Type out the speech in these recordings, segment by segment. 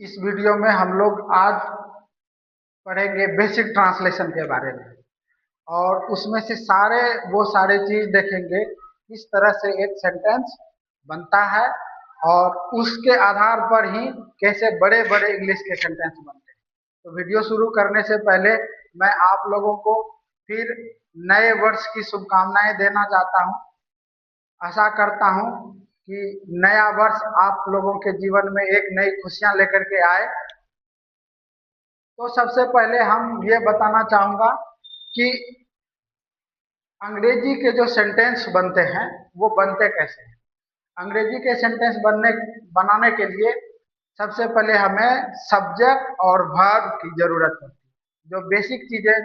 इस वीडियो में हम लोग आज पढ़ेंगे बेसिक ट्रांसलेशन के बारे में और उसमें से सारे चीज देखेंगे किस तरह से एक सेंटेंस बनता है और उसके आधार पर ही कैसे बड़े बड़े इंग्लिश के सेंटेंस बनते हैं। तो वीडियो शुरू करने से पहले मैं आप लोगों को फिर नए वर्ष की शुभकामनाएं देना चाहता हूं। आशा करता हूं कि नया वर्ष आप लोगों के जीवन में एक नई खुशियां लेकर के आए। तो सबसे पहले हम ये बताना चाहूंगा कि अंग्रेजी के जो सेंटेंस बनते हैं वो बनते कैसे हैं। अंग्रेजी के सेंटेंस बनाने के लिए सबसे पहले हमें सब्जेक्ट और वर्ब की जरूरत होती है। जो बेसिक चीजें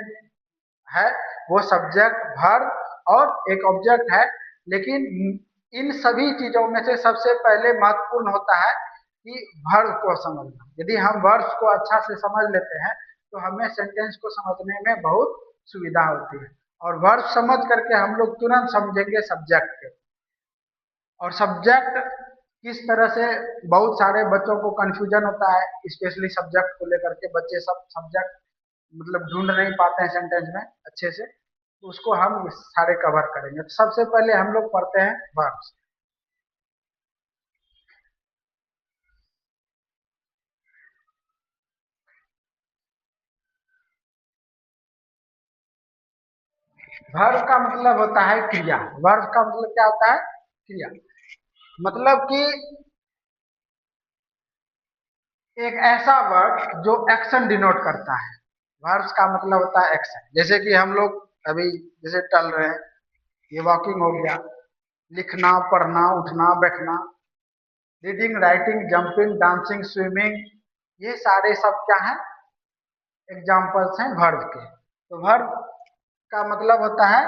है वो सब्जेक्ट, वर्ब और एक ऑब्जेक्ट है। लेकिन इन सभी चीजों में से सबसे पहले महत्वपूर्ण होता है कि वर्ब को समझना। यदि हम वर्ब को अच्छा से समझ लेते हैं तो हमें सेंटेंस को समझने में बहुत सुविधा होती है और वर्ब समझ करके हम लोग तुरंत समझेंगे सब्जेक्ट के। और सब्जेक्ट किस तरह से बहुत सारे बच्चों को कंफ्यूजन होता है, स्पेशली सब्जेक्ट को लेकर के। बच्चे सब सब्जेक्ट मतलब ढूंढ नहीं पाते हैं सेंटेंस में अच्छे से, तो उसको हम सारे कवर करेंगे। तो सबसे पहले हम लोग पढ़ते हैं वर्ब्स। वर्ब का मतलब होता है क्रिया। वर्ब का मतलब क्या होता है? क्रिया। मतलब कि एक ऐसा वर्ब जो एक्शन डिनोट करता है। वर्ब्स का मतलब होता है एक्शन। जैसे कि हम लोग अभी जैसे चल रहे हैं, ये वॉकिंग हो गया। लिखना, पढ़ना, उठना, बैठना, reading, writing, jumping, dancing, swimming, ये सारे सब क्या है? एग्जाम्पल्स हैं वर्ब के। तो वर्ब का मतलब होता है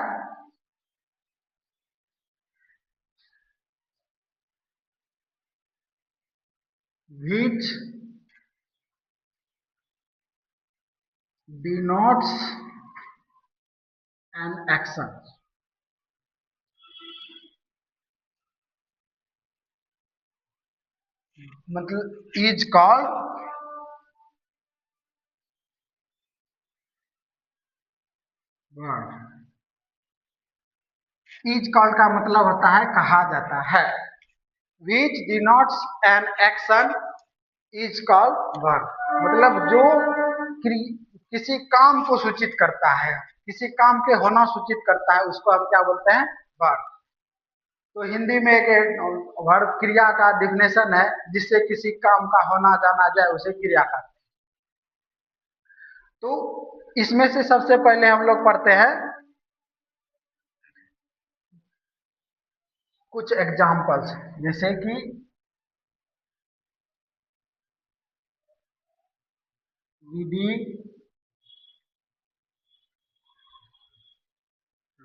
which denotes an action। मतलब is called verb. Is called का मतलब होता है कहा जाता है। which denotes an action is called verb. मतलब जो किसी काम को सूचित करता है, किसी काम के होना सूचित करता है, उसको हम क्या बोलते हैं? वर्ब। तो हिंदी में एक वर्ब क्रिया का डिफिनेशन है, जिससे किसी काम का होना जाना जाए उसे क्रिया कहते हैं। तो इसमें से सबसे पहले हम लोग पढ़ते हैं कुछ एग्जाम्पल्स, जैसे कि reading,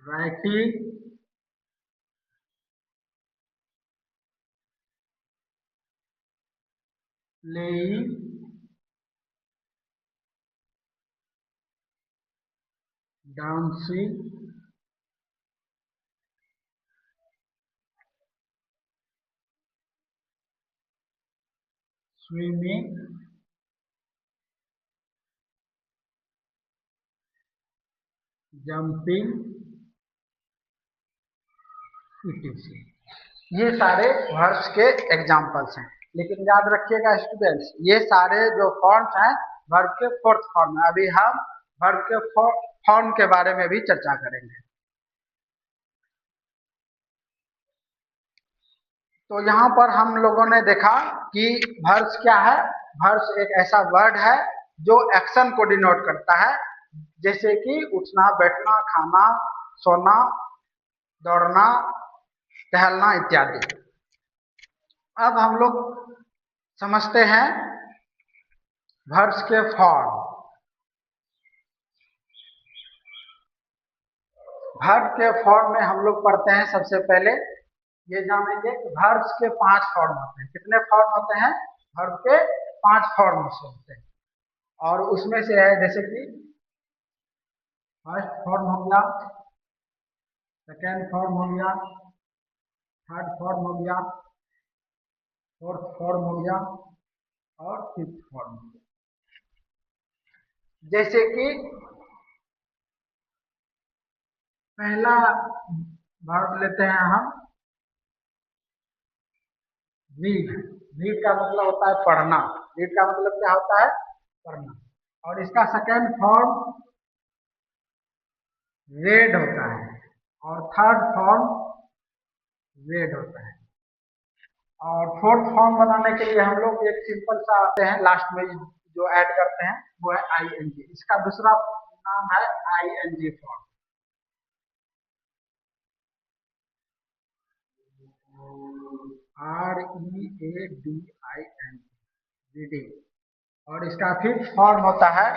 writing, playing, dancing, swimming, jumping, etc। ये सारे वर्ब्स के एग्जाम्पल्स हैं। लेकिन याद रखिएगा स्टूडेंट्स, ये सारे जो फॉर्म्स हैं वर्ब के फोर्थ फॉर्म है। अभी हम वर्ब के फॉर्म के बारे में भी चर्चा करेंगे। तो यहाँ पर हम लोगों ने देखा कि वर्ब्स क्या है। वर्ब्स एक ऐसा वर्ड है जो एक्शन को डिनोट करता है, जैसे कि उठना, बैठना, खाना, सोना, दौड़ना, टहलना इत्यादि। अब हम लोग समझते हैं वर्ब्स के फॉर्म। वर्ब के फॉर्म में हम लोग पढ़ते हैं सबसे पहले ये जानेंगे कि वर्ब्स के 5 फॉर्म होते हैं। कितने फॉर्म होते हैं? वर्ब के 5 फॉर्म होते हैं। और उसमें से है जैसे कि फर्स्ट फॉर्म हो गया, सेकेंड फॉर्म हो गया, थर्ड फॉर्म हो गया, फोर्थ फॉर्म हो गया, और फिफ्थ फॉर्म। जैसे कि पहला वर्ब लेते हैं हम रीड। रीड का मतलब होता है पढ़ना। रीड का मतलब क्या होता है? पढ़ना। और इसका सेकेंड फॉर्म रेड होता है और थर्ड फॉर्म रेड होता है। और फोर्थ फॉर्म बनाने के लिए हम लोग एक सिंपल सा आते हैं लास्ट में जो ऐड करते हैं वो है आईएनजी। इसका दूसरा नाम है आईएनजी फॉर्म। READING, reading. और इसका फिफ्थ फॉर्म होता है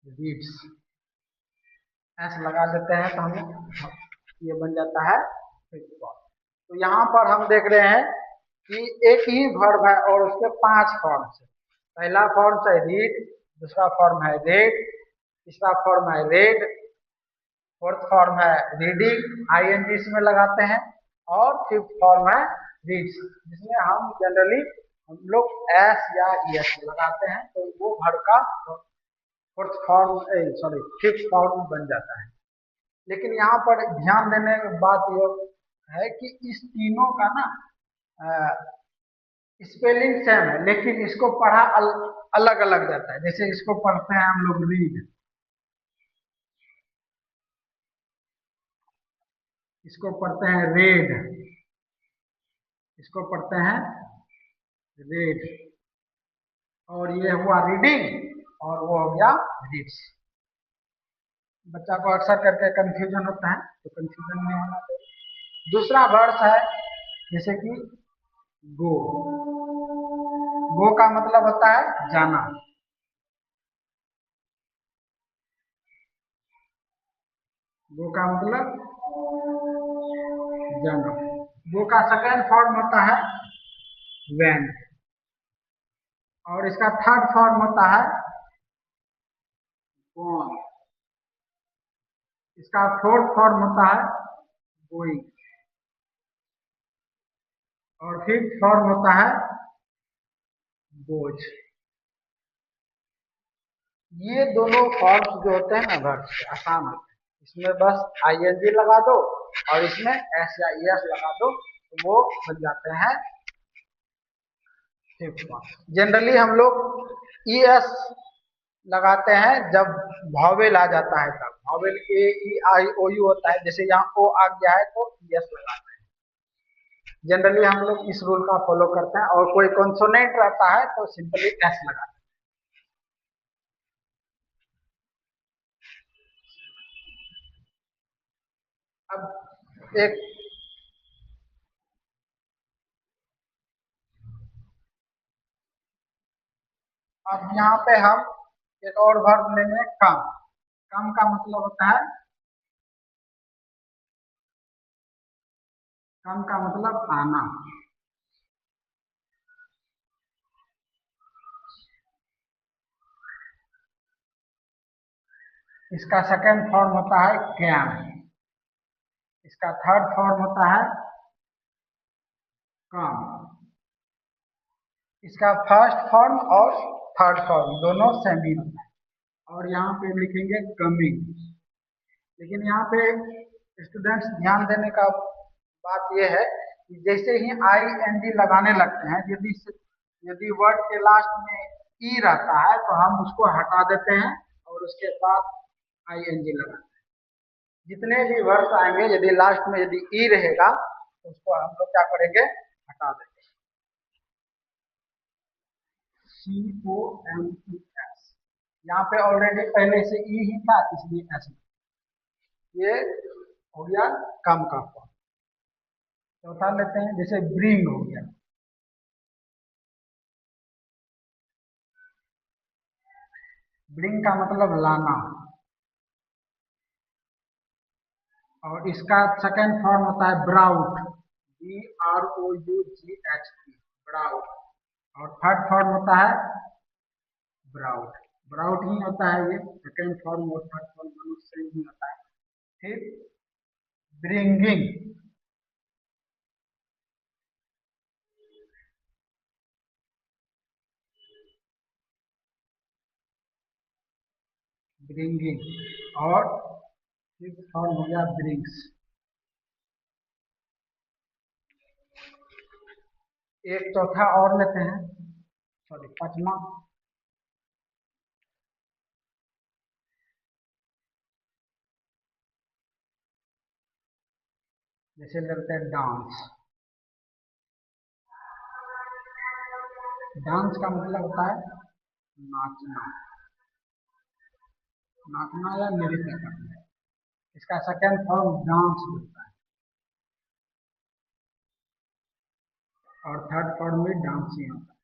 रीड्स। ऐसे लगा देते हैं तो हमें ये बन जाता है फिफ्थ फॉर्म। तो यहाँ पर हम देख रहे हैं कि एक ही वर्ब है और उसके 5 फॉर्म्स है। पहला फॉर्म है रीड, दूसरा फॉर्म है रेड, तीसरा फॉर्म है रेड, फोर्थ फॉर्म है रीडिंग, आईएनजी इसमें लगाते हैं, और फिफ्थ फॉर्म है रीड्स, जिसमें हम जनरली हम लोग एस या एस लगाते हैं तो वो वर्ब का फोर्थ फॉर्म फिफ्थ फॉर्म बन जाता है। लेकिन यहाँ पर ध्यान देने की बात यह है कि इस तीनों का ना स्पेलिंग सेम है, लेकिन इसको पढ़ा अलग अलग जाता है। जैसे इसको पढ़ते हैं हम लोग रीड, इसको पढ़ते हैं रेड, इसको पढ़ते हैं रेड, और ये हुआ रीडिंग और वो हो गया रीड्स। बच्चा को अक्सर करके कंफ्यूजन होता है, तो कंफ्यूजन नहीं होना चाहिए। दूसरा वर्ड्स है जैसे कि गो। गो का मतलब होता है जाना। गो का मतलब जाना। गो का सेकेंड फॉर्म होता है वैन, और इसका थर्ड फॉर्म होता है गॉन। इसका फोर्थ फॉर्म होता है गोइंग, और फिफ्थ फॉर्म होता है गोज। ये दोनों फॉर्म्स जो होते हैं ना वर्ड्स के आसान होते हैं। इसमें बस आईएनजी लगा दो और इसमें एस या एस लगा दो तो वो बन जाते हैं फिफ्थ फॉर्म। जनरली हम लोग ईएस लगाते हैं जब वॉवेल आ जाता है, तब vowel A E I O you होता है। जैसे यहाँ ओ आ गया है तो ईएस लगाते हैं। जनरली हम लोग इस रूल का फॉलो करते हैं, और कोई कॉन्सोनेंट रहता है तो सिंपली एस लगाते हैं। अब एक अब यहाँ पे हम एक और वर्ब लेंगे कम। कम का मतलब होता है, कम का मतलब आना। इसका सेकंड फॉर्म होता है कैम। इसका थर्ड फॉर्म होता है कम। इसका फर्स्ट फॉर्म और थर्ड फॉर्म दोनों सेम ही होता है। और यहाँ पे लिखेंगे कमिंग। लेकिन यहाँ पे स्टूडेंट्स ध्यान देने का बात यह है कि जैसे ही आई एन जी लगाने लगते हैं, यदि यदि वर्ड के लास्ट में ई रहता है तो हम उसको हटा देते हैं और उसके बाद आई एन जी लगाते हैं। जितने भी वर्ड्स आएंगे यदि लास्ट में यदि ई रहेगा तो उसको हम लोग क्या करेंगे, हटा देंगे। COMES, यहाँ पे ऑलरेडी पहले से ई ही था इसलिए एस। ये हो गया कम का फॉर्म। चौथा लेते हैं जैसे ब्रिंग हो गया। ब्रिंग का मतलब लाना, और इसका सेकंड फॉर्म होता है ब्राउट, BROUGHT, ब्राउट। और थर्ड फॉर्म होता है ब्राउट। ब्राउट ही होता है, ये सेकंड फॉर्म और थर्ड फॉर्म दोनों सेम ही होता है। फिर ब्रिंगिंग, ब्रिंगिंग, और फिफ्थ फॉर्म हो गया ब्रिंग्स। एक चौथा और लेते हैं, सॉरी पांचवा, जैसे लेते हैं डांस। डांस का मतलब होता है नाचना, नाचना या नृत्य करना। इसका सेकेंड फॉर्म डांस होता है, और थर्ड फॉर्म में डांसिंग होता है।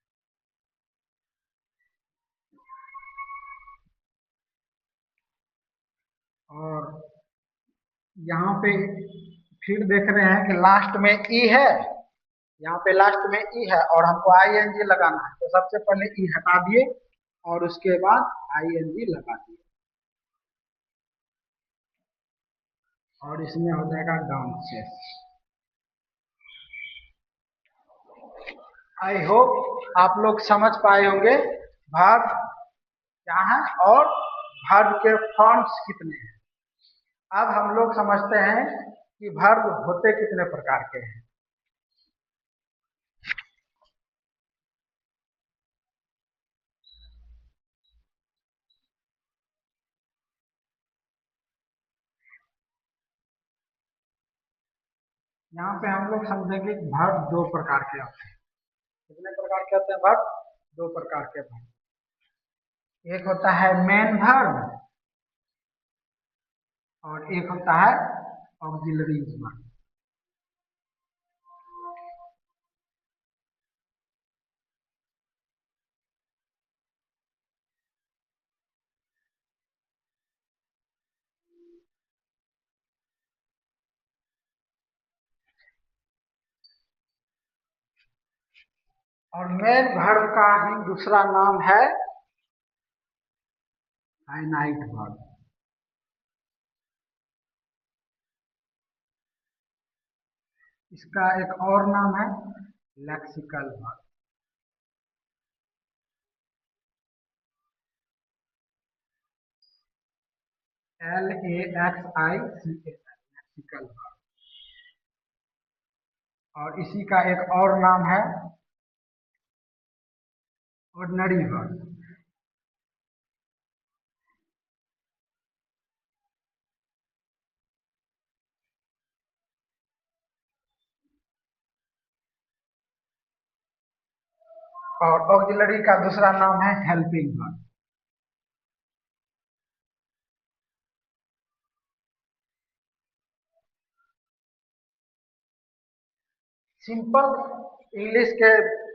और यहाँ पे फिर देख रहे हैं कि लास्ट में ई है, यहाँ पे लास्ट में ई है और हमको आई एन जी लगाना है, तो सबसे पहले ई हटा दिए और उसके बाद आई एन जी लगा दिए, और इसमें हो जाएगा डांसेस। आई होप आप लोग समझ पाए होंगे वर्ब क्या है और वर्ब के फॉर्म्स कितने हैं। अब हम लोग समझते हैं कि वर्ब होते कितने प्रकार के हैं। यहाँ पे हम लोग समझेंगे कि वर्ब दो प्रकार के होते हैं। कितने प्रकार के होते हैं वर्ब? दो प्रकार के वर्ब। एक होता है मेन वर्ब और एक होता है ऑक्सिलरी वर्ब। और मेन वर्ब का ही दूसरा नाम है फाइनाइट वर्ब। इसका एक और नाम है lexical verb. LAXICAL, lexical verb. और इसी का एक और नाम है ऑर्डिनरी वर्ब। और ऑक्सिलरी का दूसरा नाम है हेल्पिंग वर्ब। सिंपल इंग्लिश के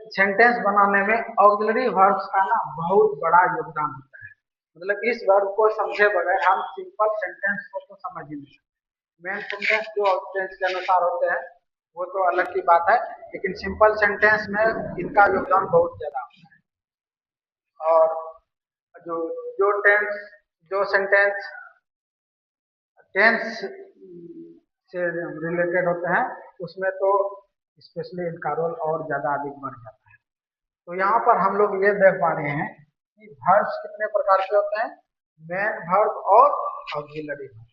सेंटेंस बनाने में ऑक्सिलरी वर्ब्स का ना बहुत बड़ा योगदान होता है। मतलब इस वर्ब को समझे बगैर हम सिंपल सेंटेंस को तो समझ ही नहीं सकते। मेन सेंटेंस जो टेंस के अनुसार होते हैं वो तो अलग की बात है, लेकिन सिंपल सेंटेंस में इनका योगदान बहुत ज्यादा होता है। और जो जो टेंस जो सेंटेंस टेंस से रिलेटेड होते हैं उसमें तो स्पेशली इनका रोल और ज्यादा अधिक बढ़ जाता है। तो यहाँ पर हम लोग ये देख पा रहे हैं कि वर्ब्स कितने प्रकार के होते हैं, मेन वर्ब और ऑक्सिलरी वर्ब।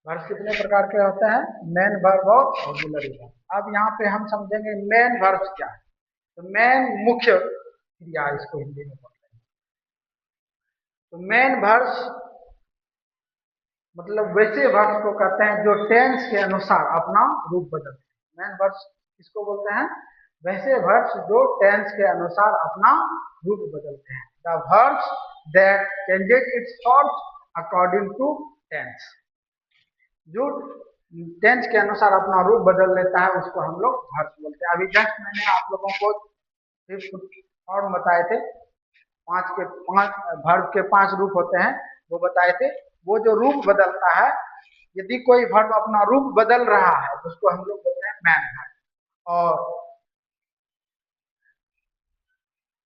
वर्ब्स कितने प्रकार के होते हैं, मेन वर्ब और ऑक्सिलरी वर्ब। अब यहाँ पे हम समझेंगे मेन वर्ब्स क्या है। तो मेन मुख्य क्रिया इसको हिंदी में बोलते हैं। तो मेन वर्ब्स मतलब वैसे वर्ब्स को कहते हैं जो टेंस के अनुसार अपना रूप बदलते हैं। मेन वर्ब्स किसको बोलते हैं, वैसे वर्ब्स जो टेंस के अनुसार अपना रूप बदलते हैं। The verbs that changes its form according to tense. जो टेंस के अनुसार अपना रूप बदल लेता है उसको हम लोग वर्ब्स बोलते हैं। अभी जस्ट मैंने आप लोगों को फॉर्म बताए थे, पांच वर्ब के पांच रूप होते हैं वो बताए थे। वो जो रूप बदलता है, यदि कोई वर्ब अपना रूप बदल रहा है तो उसको हम लोग बोलते हैं मैन वर्ब। और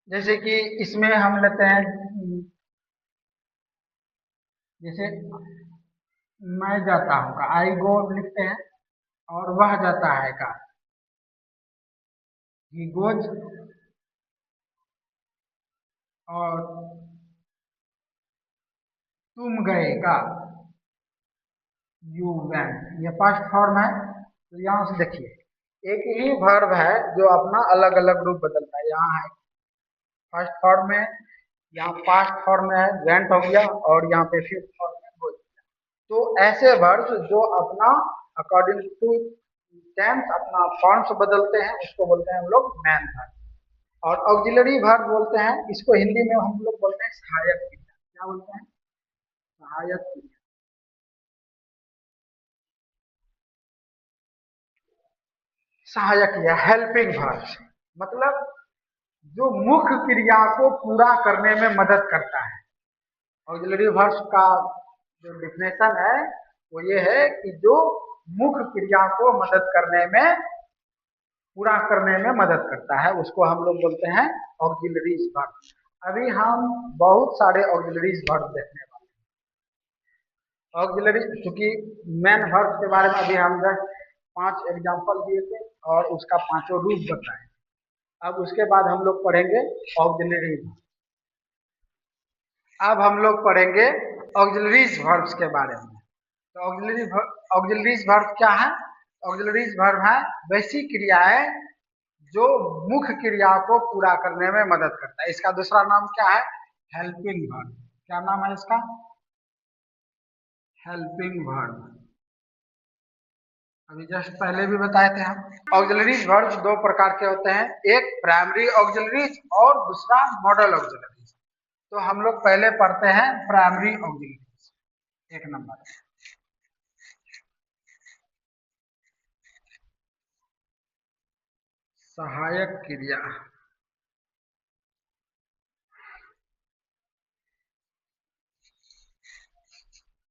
जैसे कि इसमें हम लेते हैं, जैसे मैं जाता हूँ का आई गो लिखते हैं, और वह जाता है का ही गोज, और तुम गए का, यू वेंट, ये पास्ट फॉर्म है। तो यहाँ से देखिए, एक ही वर्ब है जो अपना अलग अलग रूप बदलता है। यहाँ है फर्स्ट फॉर्म में, यहाँ पास्ट फॉर्म में है वेंट हो गया, और यहाँ पे फिफ्थ फॉर्म में हो गया। तो ऐसे वर्ब जो अपना अकॉर्डिंग टू टेंस अपना फॉर्म्स बदलते हैं, उसको बोलते हैं हम लोग मैन वर्ब। और ऑक्सिलरी वर्ब बोलते हैं, इसको हिंदी में हम लोग बोलते हैं सहायक क्रिया। क्या बोलते हैं? सहायक क्रिया। सहायक क्रिया, हेल्पिंग वर्ब, मतलब जो मुख्य क्रिया को पूरा करने में मदद करता है। ऑक्सिलरी वर्ब्स का जो डिफिनेशन है वो ये है कि जो मुख्य क्रिया को मदद करने में, पूरा करने में मदद करता है, उसको हम लोग बोलते हैं ऑक्सिलरीज वर्ब। अभी हम बहुत सारे ऑक्सिलरीज वर्ब देखने वाले हैं। ऑक्सिलरी, चूंकि मेन वर्ब के बारे में अभी हम जस्ट 5 एग्जांपल दिए थे और उसका पांचों रूप बताए। अब उसके बाद हम लोग पढ़ेंगे ऑक्सिलरी। अब हम लोग पढ़ेंगे ऑक्सिलरीज वर्ब्स के बारे में। तो ऑक्सिलरीज वर्ब क्या है? ऑक्सिलरीज वर्ब है वैसी क्रियाएं जो मुख्य क्रिया को पूरा करने में मदद करता है। इसका दूसरा नाम क्या है? Helping verb. क्या नाम है इसका? Helping verb. अभी जस्ट पहले भी बताए थे हम। ऑक्सिलरीज वर्ब दो प्रकार के होते हैं, एक प्राइमरी ऑक्सिलरीज और दूसरा मॉडल ऑक्सिलरीज। तो हम लोग पहले पढ़ते हैं प्राइमरी ऑक्सिलरीज, एक नंबर। सहायक क्रिया।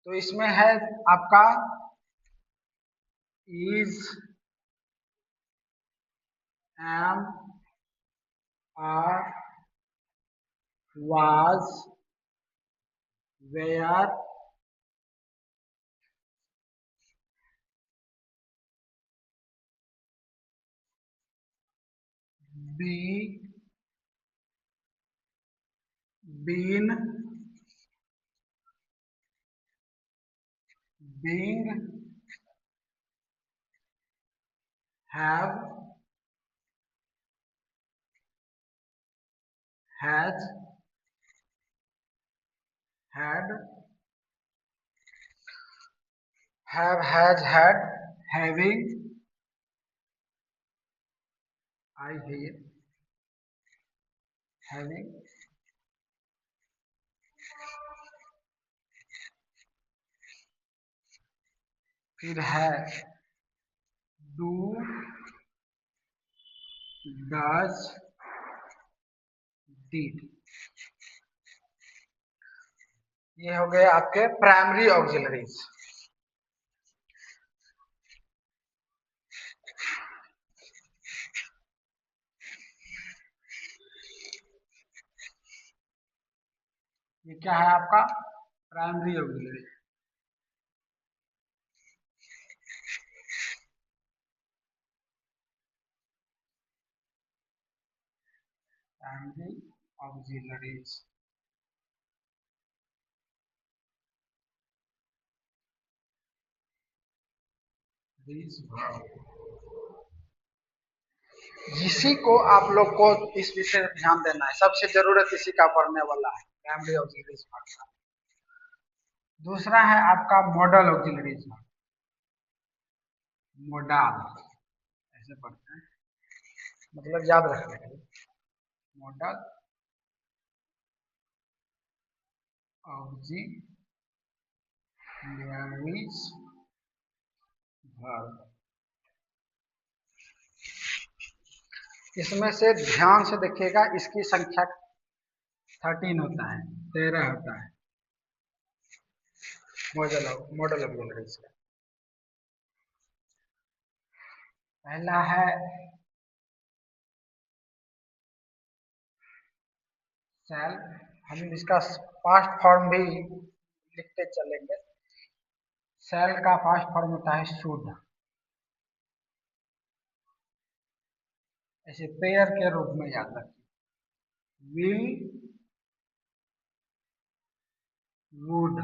तो इसमें है आपका is, am, are, was, were, be, been, being, have, has, had, has, had, having, I hear, having, फिर है डू, डज, डिड। ये हो गए आपके प्राइमरी ऑक्सिलरीज। ये क्या है आपका? Primary auxiliary. Primary auxiliaries. इसी को आप लोग को इस विषय में ध्यान देना है, सबसे जरूरत इसी का पढ़ने वाला है, प्राइमरी ऑक्सिलरीज का। दूसरा है आपका मॉडल ऑक्सिलरीज। मोडाल ऐसे पढ़ते हैं, मतलब याद रखने के लिए। Model auxiliaries verb. इसमें से ध्यान से देखिएगा, इसकी संख्या 13 होता है, 13 होता है मॉडल ऑक्सिलरीज का। पहला है सेल, हम इसका पास्ट फॉर्म भी लिखते चलेंगे। सेल का पास्ट फॉर्म होता है शुड, ऐसे पेयर के रूप में याद रखिए। Will, wood,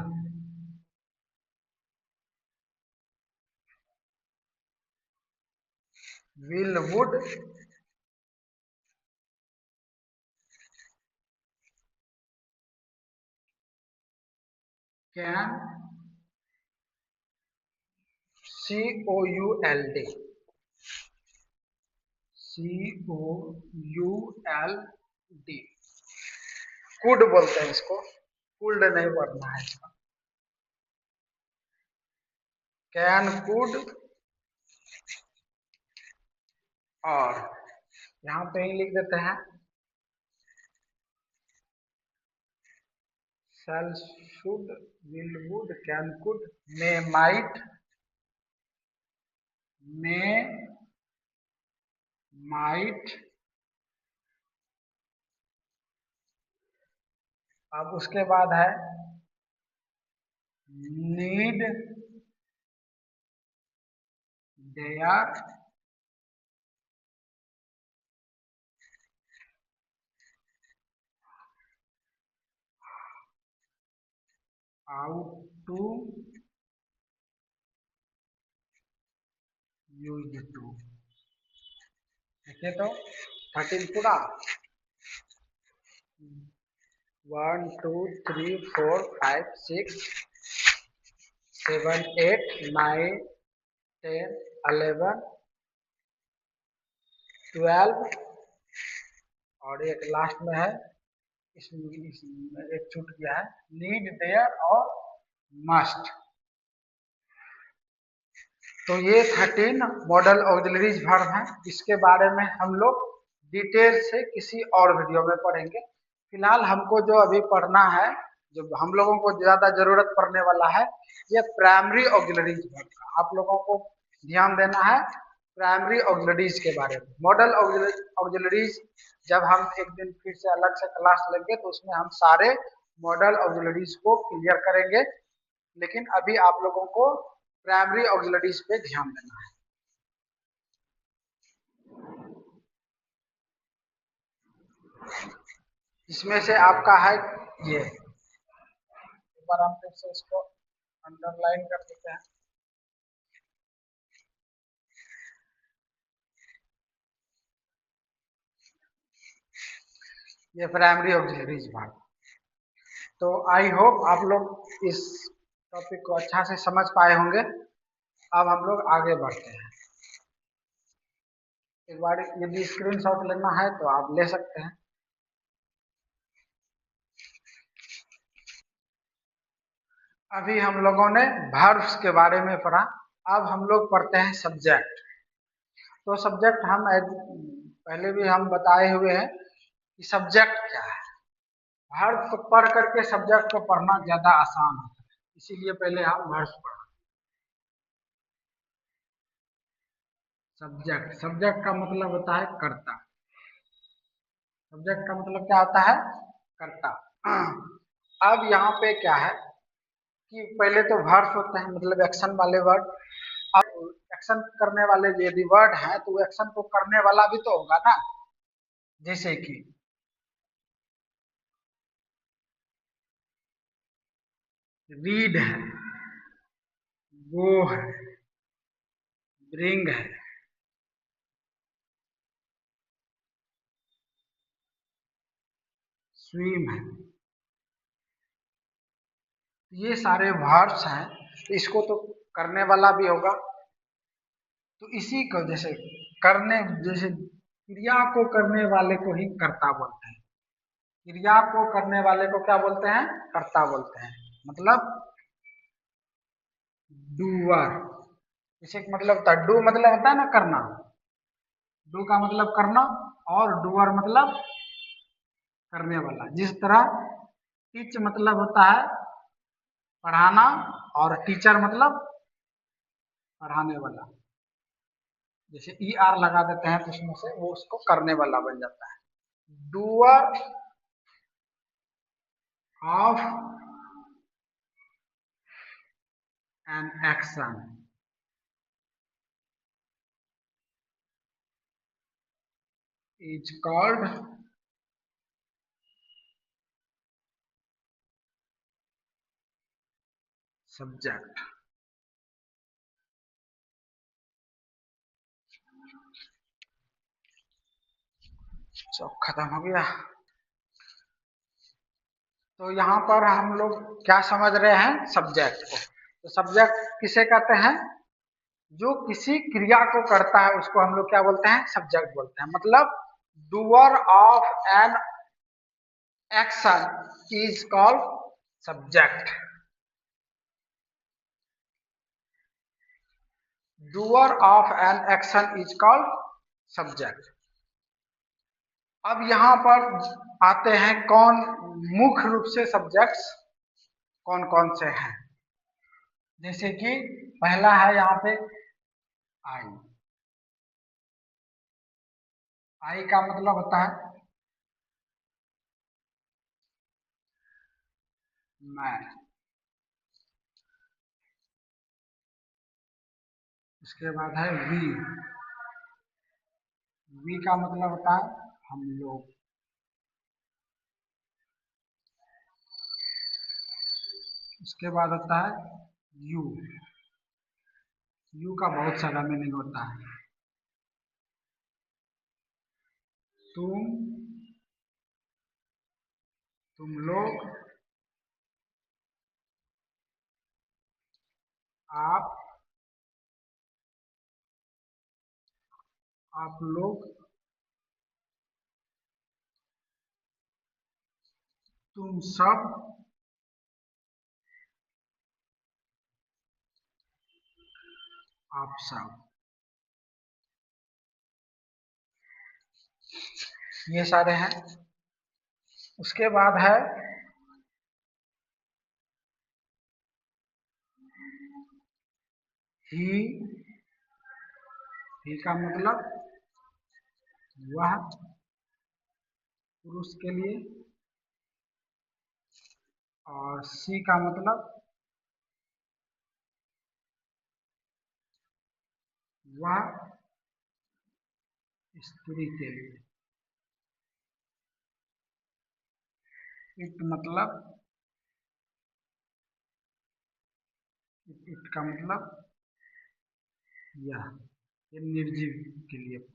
will, would, can, could, could, could बोलते हैं इसको, कुल्ड नहीं पढ़ना है इसका। कैन, कुड, और यहाँ पे ही लिख देते हैं shall, should, will, would, can, could, may, might, अब उसके बाद है need, dare, ought to, used to. देखिए तो 13 पूरा, 1 2 3 4 5 6 7 8 9 10 11 12 और एक लास्ट में है, इसमें एक छूट गया है, नीड, देयर और मस्ट। तो ये 13 मॉडल ऑक्सिलरीज वर्ब हैं। इसके बारे में हम लोग डिटेल से किसी और वीडियो में पढ़ेंगे। फिलहाल हमको जो अभी पढ़ना है, जो हम लोगों को ज्यादा जरूरत पड़ने वाला है, ये प्राइमरी ऑक्सिलरीज वर्ब का आप लोगों को ध्यान देना है। प्राइमरी ऑक्सिलरीज के बारे में, मॉडल ऑक्सिलरीज जब हम एक दिन फिर से अलग से क्लास लेंगे तो उसमें हम सारे मॉडल ऑक्सिलरीज को क्लियर करेंगे, लेकिन अभी आप लोगों को प्राइमरी ऑक्सिलरीज पे ध्यान देना है। इसमें से आपका है ये, एक बार हम फिर से इसको अंडरलाइन कर देते हैं। ये प्राइमरी ऑक्सिलरीज वर्ब। तो आई होप आप लोग इस टॉपिक को अच्छा से समझ पाए होंगे। अब हम लोग आगे बढ़ते हैं। एक बार यदि स्क्रीनशॉट लेना है तो आप ले सकते हैं। अभी हम लोगों ने वर्ब्स के बारे में पढ़ा, अब हम लोग पढ़ते हैं सब्जेक्ट। तो सब्जेक्ट हम पहले भी हम बताए हुए हैं कि सब्जेक्ट क्या है। वर्ब को पढ़ करके सब्जेक्ट को पढ़ना ज्यादा आसान होता है, इसीलिए पहले हम वर्ब्स पढ़ा। सब्जेक्ट, सब्जेक्ट का मतलब होता है कर्ता। सब्जेक्ट का मतलब क्या होता है? कर्ता। अब यहाँ पे क्या है कि पहले तो वर्ब्स होते हैं, मतलब एक्शन वाले वर्ड। अब एक्शन करने वाले यदि वर्ड है तो एक्शन को करने वाला भी तो होगा ना। जैसे कि रीड है, गो है, ब्रिंग है, स्विम है, ये सारे वर्ब्स हैं। तो इसको तो करने वाला भी होगा, तो इसी को जैसे करने, जैसे क्रिया को करने वाले को ही कर्ता बोलते हैं। क्रिया को करने वाले को क्या बोलते हैं? कर्ता बोलते हैं। मतलब डूअर। इसे मतलब डू मतलब होता है ना करना, डू का मतलब करना, और डूअर मतलब करने वाला। जिस तरह टीच मतलब होता है पढ़ाना, और टीचर मतलब पढ़ाने वाला। जैसे ई आर लगा देते हैं तो उसमें से वो उसको करने वाला बन जाता है। Doer of an action is called subject. चौक खत्म हो गया। तो यहाँ पर हम लोग क्या समझ रहे हैं, सब्जेक्ट को। तो सब्जेक्ट किसे कहते हैं, जो किसी क्रिया को करता है उसको हम लोग क्या बोलते हैं, सब्जेक्ट बोलते हैं। मतलब doer of an action is called subject. Doer of an action is called subject. अब यहाँ पर आते हैं कौन मुख्य रूप से सब्जेक्ट्स कौन कौन से हैं। जैसे कि पहला है यहाँ पे आई। आई का मतलब होता है मैं। उसके बाद है वी। वी का मतलब होता है हम लोग। उसके बाद होता है यू। यू का बहुत सारा मीनिंग होता है। तुम लोग, आप लोग, तुम सब, आप सब। ये सारे हैं। उसके बाद है ही। ही का मतलब वह, पुरुष के लिए। और सी का मतलब वह, स्त्री के लिए। इट मतलब, इट का मतलब यह, ये निर्जीव के लिए।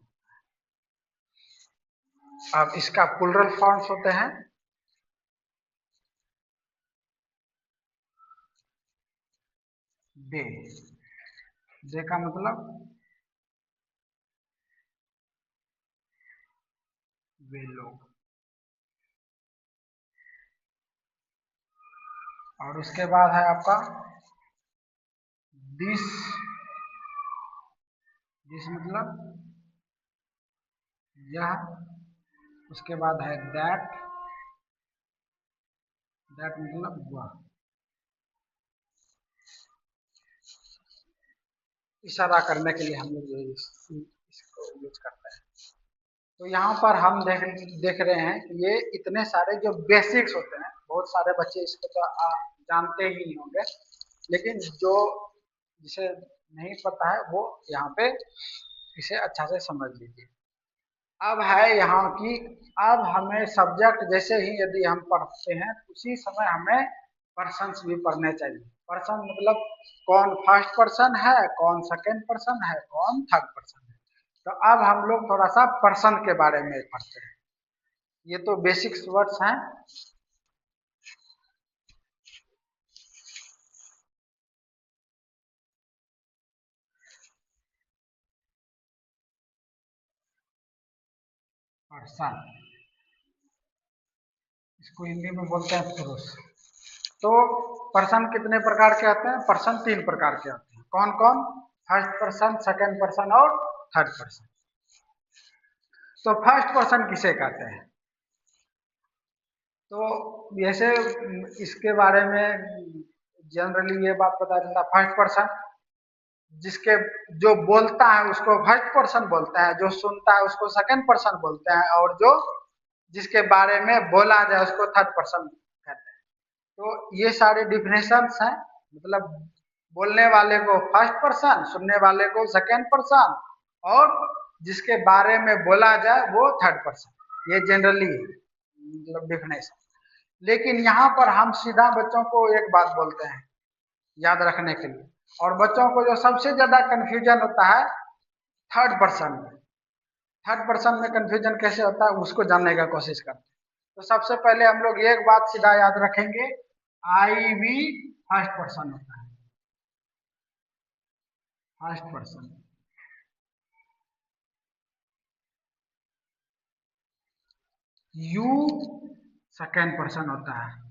अब इसका प्लुरल फॉर्म्स होते हैं दे। दे का मतलब वे लोग। और उसके बाद है आपका दिस। दिस मतलब यह। उसके बाद है दैट। दैट मतलब वह। इशारा करने के लिए हम लोग इसको यूज करते हैं। तो यहाँ पर हम देख रहे हैं कि ये इतने सारे जो बेसिक्स होते हैं, बहुत सारे बच्चे इसको तो जानते ही नहीं होंगे, लेकिन जो जिसे नहीं पता है वो यहाँ पे इसे अच्छा से समझ लीजिए। अब है यहाँ की, अब हमें सब्जेक्ट जैसे ही यदि हम पढ़ते हैं उसी समय हमें पर्सन्स भी पढ़ने चाहिए। पर्सन मतलब कौन फर्स्ट पर्सन है, कौन सेकेंड पर्सन है, कौन थर्ड पर्सन है। तो अब हम लोग थोड़ा सा पर्सन के बारे में पढ़ते हैं। ये तो बेसिक्स वर्ड्स हैं। पर्सन, इसको हिंदी में बोलते हैं पुरुष। तो पर्सन कितने प्रकार के आते हैं, पर्सन 3 प्रकार के आते हैं। कौन कौन, फर्स्ट पर्सन, सेकेंड पर्सन और थर्ड पर्सन। तो फर्स्ट पर्सन किसे कहते हैं, तो जैसे इसके बारे में जनरली ये बात पता चलता, फर्स्ट पर्सन जिसके, जो बोलता है उसको फर्स्ट पर्सन बोलते हैं, जो सुनता है उसको सेकंड पर्सन बोलते हैं, और जो जिसके बारे में बोला जाए उसको थर्ड पर्सन कहते हैं। तो ये सारे डिफिनेशंस हैं। मतलब बोलने वाले को फर्स्ट पर्सन, सुनने वाले को सेकंड पर्सन, और जिसके बारे में बोला जाए वो थर्ड पर्सन। ये जनरली मतलब डिफिनेशन। लेकिन यहाँ पर हम सीधा बच्चों को एक बात बोलते हैं याद रखने के लिए। और बच्चों को जो सबसे ज्यादा कंफ्यूजन होता है थर्ड पर्सन में, थर्ड पर्सन में कंफ्यूजन कैसे होता है उसको जानने का कोशिश करते हैं। तो सबसे पहले हम लोग एक बात सीधा याद रखेंगे, आई वी फर्स्ट पर्सन होता है, first person. You second person होता है।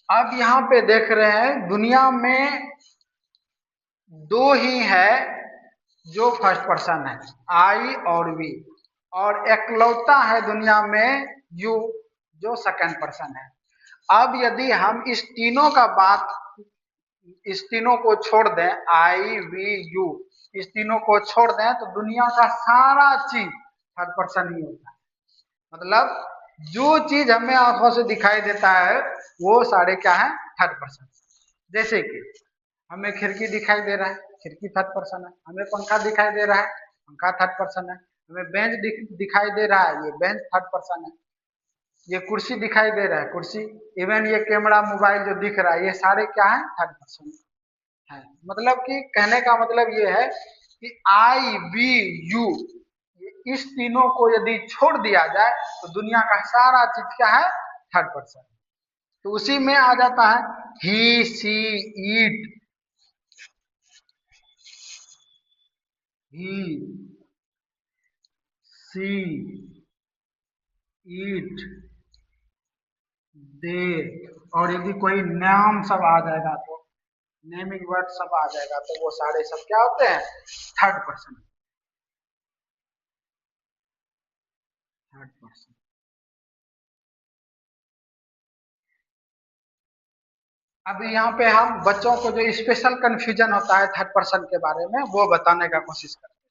अब यहाँ पे देख रहे हैं दुनिया में दो ही है जो फर्स्ट पर्सन है, आई और वी, और एकलौता है दुनिया में यू जो सेकंड पर्सन है। अब यदि हम इस तीनों का बात, इस तीनों को छोड़ दें, आई वी यू, इस तीनों को छोड़ दें तो दुनिया का सारा चीज थर्ड पर्सन ही होता है। मतलब जो चीज हमें आंखों से दिखाई देता है वो सारे क्या है, थर्ड पर्सन। जैसे कि हमें खिड़की दिखाई दे रहा है, खिड़की थर्ड पर्सन है। हमें पंखा दिखाई दे रहा है, पंखा थर्ड पर्सन है। हमें बेंच दिखाई दे रहा है, ये बेंच थर्ड पर्सन है। ये कुर्सी दिखाई दे रहा है, कुर्सी, इवन ये कैमरा मोबाइल जो दिख रहा है, ये सारे क्या है, थर्ड पर्सन है। मतलब कि कहने का मतलब ये है कि आई वी यू, इस तीनों को यदि छोड़ दिया जाए तो दुनिया का सारा चीज क्या है, थर्ड पर्सन। तो उसी में आ जाता है ही सी ईट, ही सी ईट दे, और यदि कोई नाम सब आ जाएगा तो नेमिंग वर्ड सब आ जाएगा तो वो सारे सब क्या होते हैं, थर्ड पर्सन, थर्ड पर्सन। अब यहाँ पे हम बच्चों को जो स्पेशल कंफ्यूजन होता है थर्ड पर्सन के बारे में वो बताने का कोशिश करते हैं।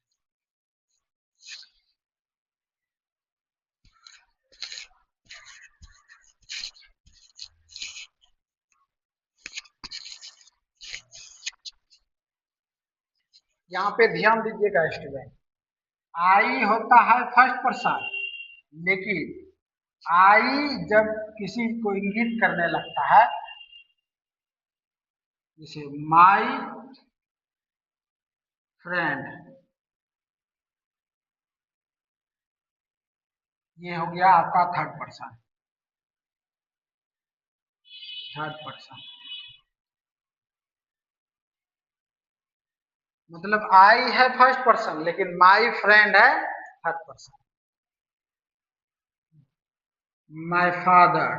यहाँ पे ध्यान दीजिएगा स्टूडेंट, आई होता है फर्स्ट पर्सन, लेकिन आई जब किसी को इंगित करने लगता है, जैसे माई फ्रेंड, ये हो गया आपका थर्ड पर्सन, थर्ड पर्सन। मतलब आई है फर्स्ट पर्सन लेकिन माई फ्रेंड है थर्ड पर्सन। माई फादर,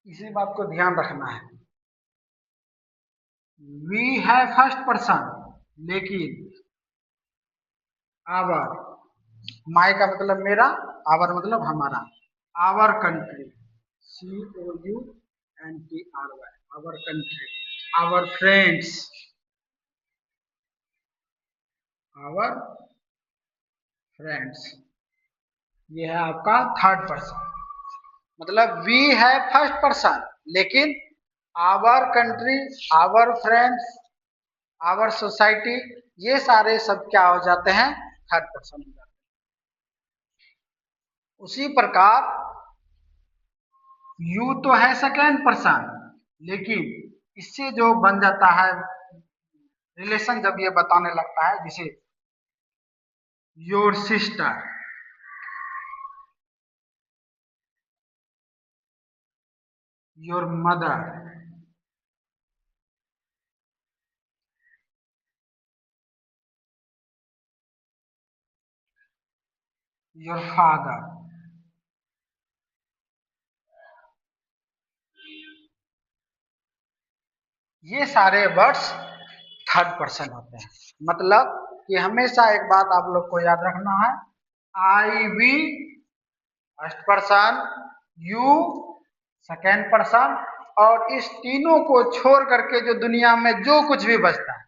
इसी बात को ध्यान रखना है। वी है फर्स्ट पर्सन लेकिन आवर, माई का मतलब मेरा, आवर मतलब हमारा, our country, C O U N T R Y, our country, our friends, our friends, ये है आपका थर्ड पर्सन। मतलब वी है फर्स्ट पर्सन लेकिन our country, our friends, our society, ये सारे सब क्या हो जाते हैं, थर्ड पर्सन हो जाते हैं। उसी प्रकार यू तो है सेकेंड पर्सन, लेकिन इससे जो बन जाता है रिलेशन, जब ये बताने लगता है, जैसे your sister, your mother, your father, ये सारे वर्ड्स थर्ड पर्सन होते हैं। मतलब कि हमेशा एक बात आप लोग को याद रखना है, I we first person, you second person, और इस तीनों को छोड़ करके जो दुनिया में जो कुछ भी बचता है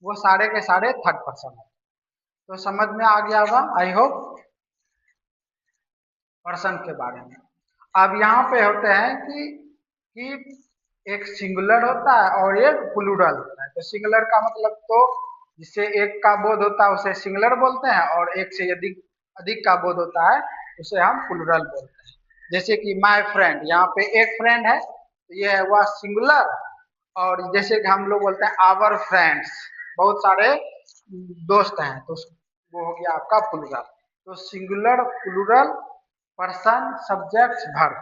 वो सारे के सारे थर्ड पर्सन है। तो समझ में आ गया होगा आई होप पर्सन के बारे में। अब यहाँ पे होते हैं कि एक सिंगुलर होता है और एक प्लूरल होता है। तो सिंगुलर का मतलब तो जिससे एक का बोध होता है उसे सिंगुलर बोलते हैं, और एक से यदि अधिक का बोध होता है उसे हम प्लूरल बोलते हैं। जैसे कि माय फ्रेंड, यहाँ पे एक फ्रेंड है तो ये है वह सिंगुलर, और जैसे कि हम लोग बोलते हैं आवर फ्रेंड्स, बहुत सारे दोस्त हैं, तो वो हो गया आपका प्लूरल। तो singular, plural, person, subject, verb,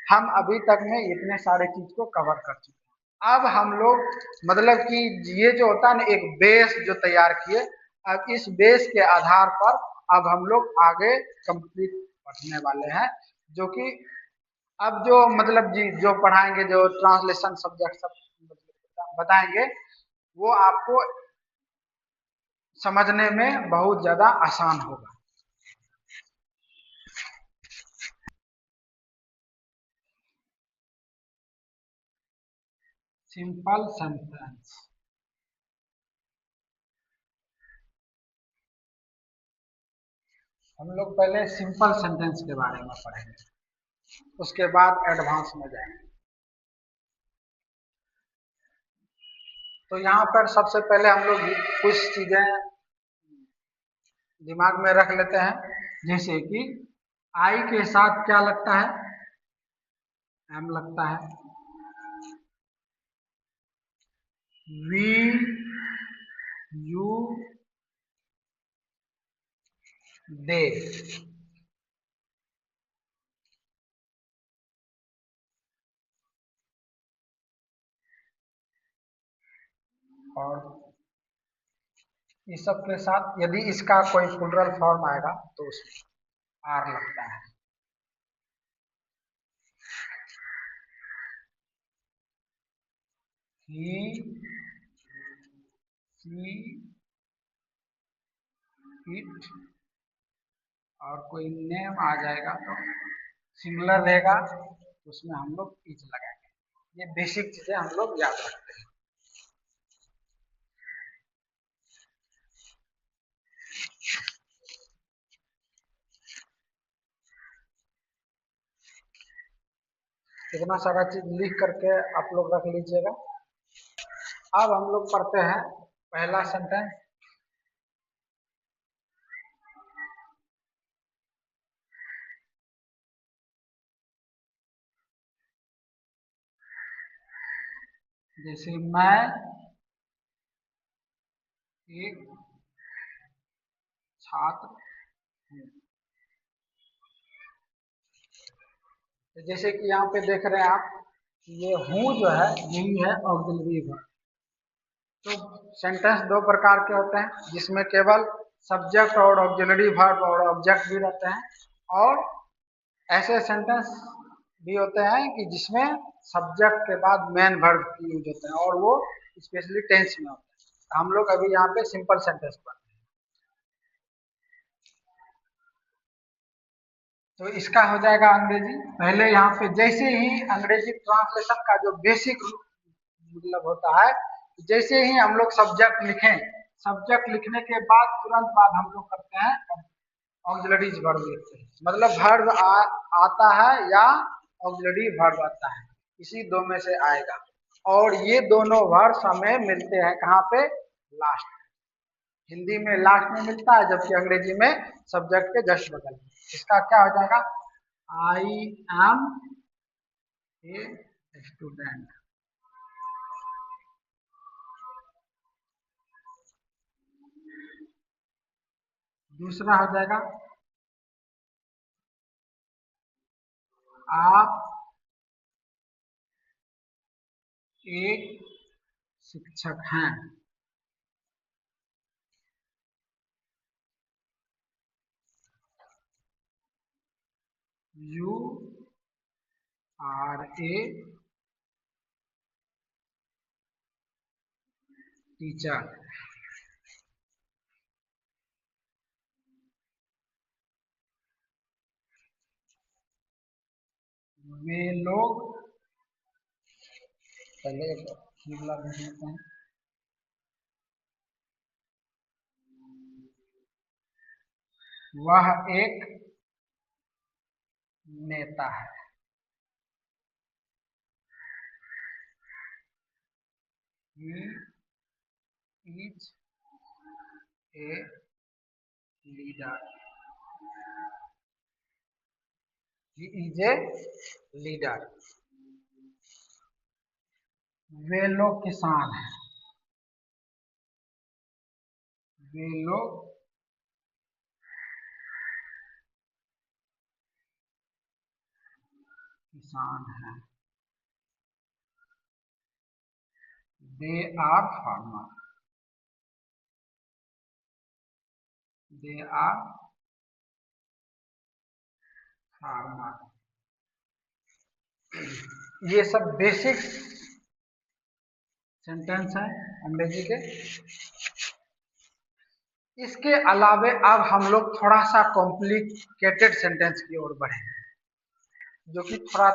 हम अभी तक में इतने सारे चीज को कवर कर चुके हैं। अब हम लोग मतलब कि ये जो होता है ना एक बेस जो तैयार किए, अब इस बेस के आधार पर अब हम लोग आगे कंप्लीट पढ़ने वाले हैं, जो कि अब जो मतलब जी जो पढ़ाएंगे, जो ट्रांसलेशन सब्जेक्ट सब बताएंगे, वो आपको समझने में बहुत ज्यादा आसान होगा। सिंपल सेंटेंस, हम लोग पहले सिंपल सेंटेंस के बारे में पढ़ेंगे, उसके बाद एडवांस में जाएंगे। तो यहाँ पर सबसे पहले हम लोग कुछ चीजें दिमाग में रख लेते हैं, जैसे कि आई के साथ क्या लगता है, एम लगता है। वी, यू, दे, और इस सब के साथ यदि इसका कोई प्लूरल फॉर्म आएगा तो उसमें आर लगता है। ही, सी, इट, और कोई नेम आ जाएगा तो सिंगुलर रहेगा तो उसमें हम लोग इच लगाएंगे। ये बेसिक चीजें हम लोग याद रखते हैं। इतना सारा चीज लिख करके आप लोग रख लीजिएगा। अब हम लोग पढ़ते हैं पहला सेंटेंस। जैसे मैं एक छात्र हूँ। जैसे कि यहाँ पे देख रहे हैं आप, ये हूँ जो है यही है ऑक्सिलरी वर्ब। तो सेंटेंस दो प्रकार के होते हैं, जिसमें केवल सब्जेक्ट और ऑक्सिलरी वर्ब और ऑब्जेक्ट भी रहते हैं, और ऐसे सेंटेंस भी होते हैं कि जिसमें सब्जेक्ट के बाद मेन वर्ब यूज होते हैं, और वो स्पेशली टेंस में होते हैं। हम लोग अभी यहाँ पे सिंपल सेंटेंस पर, तो इसका हो जाएगा अंग्रेजी। पहले यहाँ पे जैसे ही अंग्रेजी ट्रांसलेशन का जो बेसिक मतलब होता है, जैसे ही हम लोग सब्जेक्ट लिखें, सब्जेक्ट लिखने के बाद तुरंत बाद हम लोग करते हैं ऑक्सिलरी वर्ब लिखते हैं। मतलब वर्ब आता है या ऑक्सिलरी वर्ब आता है, इसी दो में से आएगा। और ये दोनों वर्ड्स हमें मिलते हैं कहाँ पे, लास्ट। हिंदी में लास्ट में मिलता है, जबकि अंग्रेजी में सब्जेक्ट के जस्ट बगल में। इसका क्या हो जाएगा, आई एम ए स्टूडेंट। दूसरा हो जाएगा, आप एक शिक्षक हैं। You are a teacher. वे लोग, पहले फॉर्मूला देख लेते हैं। वह एक नेता है। He is a leader, he is a leader. वे लोग किसान हैं, वे लोग किसान हैं। They are farmer, they are farmer. ये सब बेसिक सेंटेंस है अंग्रेजी के। इसके अलावे अब हम लोग थोड़ा सा कॉम्प्लिकेटेड सेंटेंस की ओर बढ़े, जो कि थोड़ा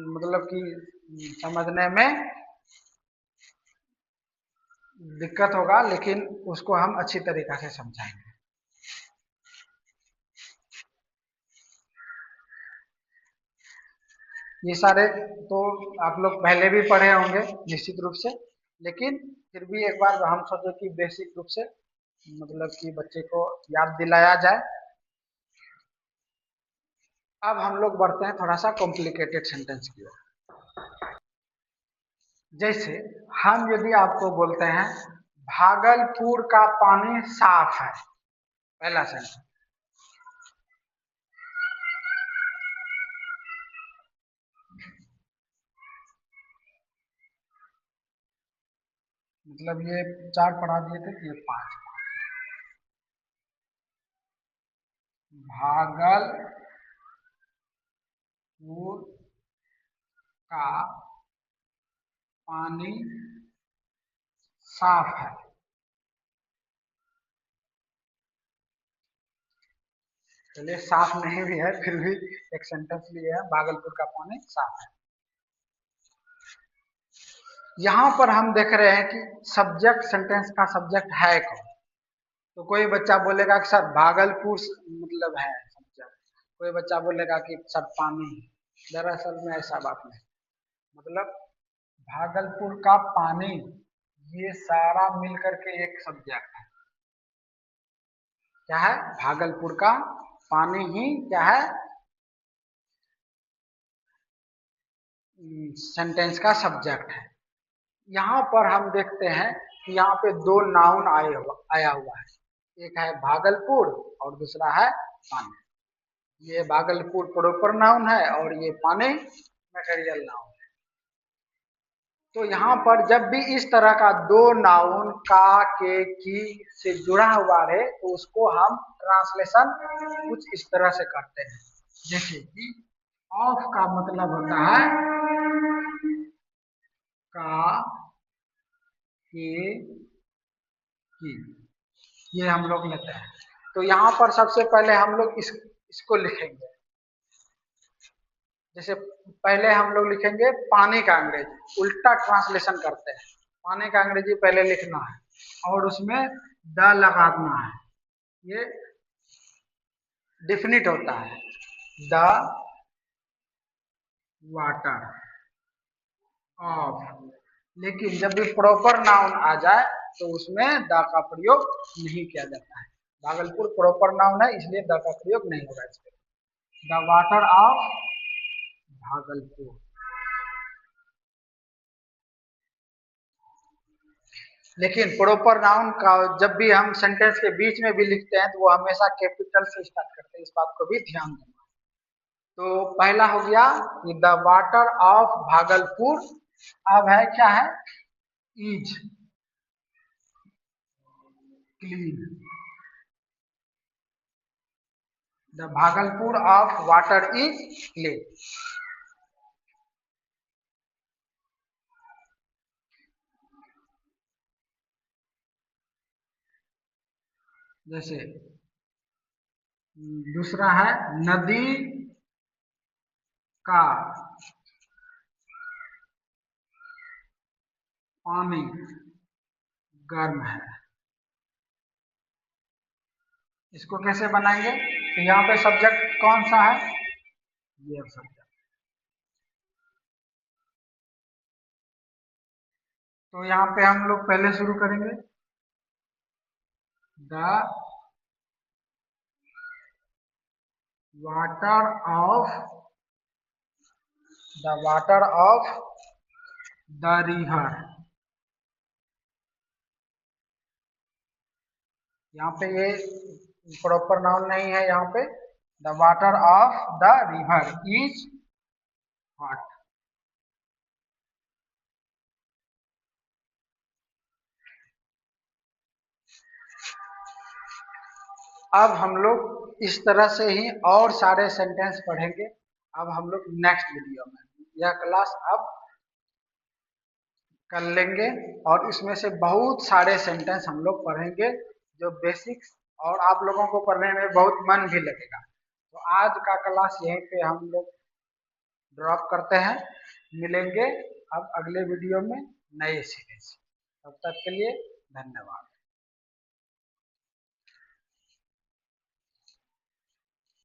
मतलब कि समझने में दिक्कत होगा, लेकिन उसको हम अच्छी तरीका से समझाएंगे। ये सारे तो आप लोग पहले भी पढ़े होंगे निश्चित रूप से, लेकिन फिर भी एक बार हम सोचे कि बेसिक रूप से मतलब कि बच्चे को याद दिलाया जाए। अब हम लोग बढ़ते हैं थोड़ा सा कॉम्प्लिकेटेड सेंटेंस की ओर। जैसे हम यदि आपको बोलते हैं भागलपुर का पानी साफ है, पहला सेंटेंस। मतलब ये 4 पढ़ा दिए थे, ये 5। भागलपुर का पानी साफ है। चलिए, साफ नहीं भी है फिर भी एक सेंटेंस लिए है, भागलपुर का पानी साफ है। यहाँ पर हम देख रहे हैं कि सब्जेक्ट, सेंटेंस का सब्जेक्ट है कौन। तो कोई बच्चा बोलेगा कि सर भागलपुर मतलब है सब्जेक्ट, कोई बच्चा बोलेगा कि सर पानी है। दरअसल में ऐसा बात नहीं, मतलब भागलपुर का पानी ये सारा मिलकर के एक सब्जेक्ट है। क्या है? भागलपुर का पानी ही क्या है? सेंटेंस का सब्जेक्ट है। यहाँ पर हम देखते हैं कि यहाँ पे 2 नाउन आया हुआ है, एक है भागलपुर और दूसरा है पानी। ये भागलपुर प्रॉपर नाउन है और ये पानी मटेरियल नाउन है। तो यहाँ पर जब भी इस तरह का 2 नाउन का, के, की से जुड़ा हुआ रहे तो उसको हम ट्रांसलेशन कुछ इस तरह से करते हैं। जैसे कि ऑफ का मतलब होता है का, के, की, ये हम लोग लेते हैं। तो यहाँ पर सबसे पहले हम लोग इसको लिखेंगे। जैसे पहले हम लोग लिखेंगे पानी का अंग्रेजी, उल्टा ट्रांसलेशन करते हैं। पानी का अंग्रेजी पहले लिखना है और उसमें द लगाना है। ये डिफिनिट होता है, द वाटर ऑफ। लेकिन जब भी प्रॉपर नाउन आ जाए तो उसमें द का प्रयोग नहीं किया जाता है। भागलपुर प्रॉपर नाउन है इसलिए द का प्रयोग नहीं होगा इसमें। The water of Bhagalpur. लेकिन प्रॉपर नाउन का जब भी हम सेंटेंस के बीच में भी लिखते हैं तो वो हमेशा कैपिटल से स्टार्ट करते हैं, इस बात को भी ध्यान देना। तो पहला हो गया द वाटर ऑफ भागलपुर। अब है क्या है? Is clean. The Bhagalpur of water is clean. जैसे दूसरा है नदी का पानी गर्म है। इसको कैसे बनाएंगे? तो यहाँ पे सब्जेक्ट कौन सा है? ये सब्जेक्ट। तो यहाँ पे हम लोग पहले शुरू करेंगे the water of the river. यहाँ पे ये प्रॉपर नाउन नहीं है, यहाँ पे the water of the river is hot. अब हम लोग इस तरह से ही और सारे सेंटेंस पढ़ेंगे। अब हम लोग नेक्स्ट वीडियो में यह क्लास अब कर लेंगे और इसमें से बहुत सारे सेंटेंस हम लोग पढ़ेंगे जो बेसिक्स, और आप लोगों को पढ़ने में बहुत मन भी लगेगा। तो आज का क्लास यहीं पे हम लोग ड्रॉप करते हैं। मिलेंगे अब अगले वीडियो में नए सिरे से। तब तक के लिए धन्यवाद।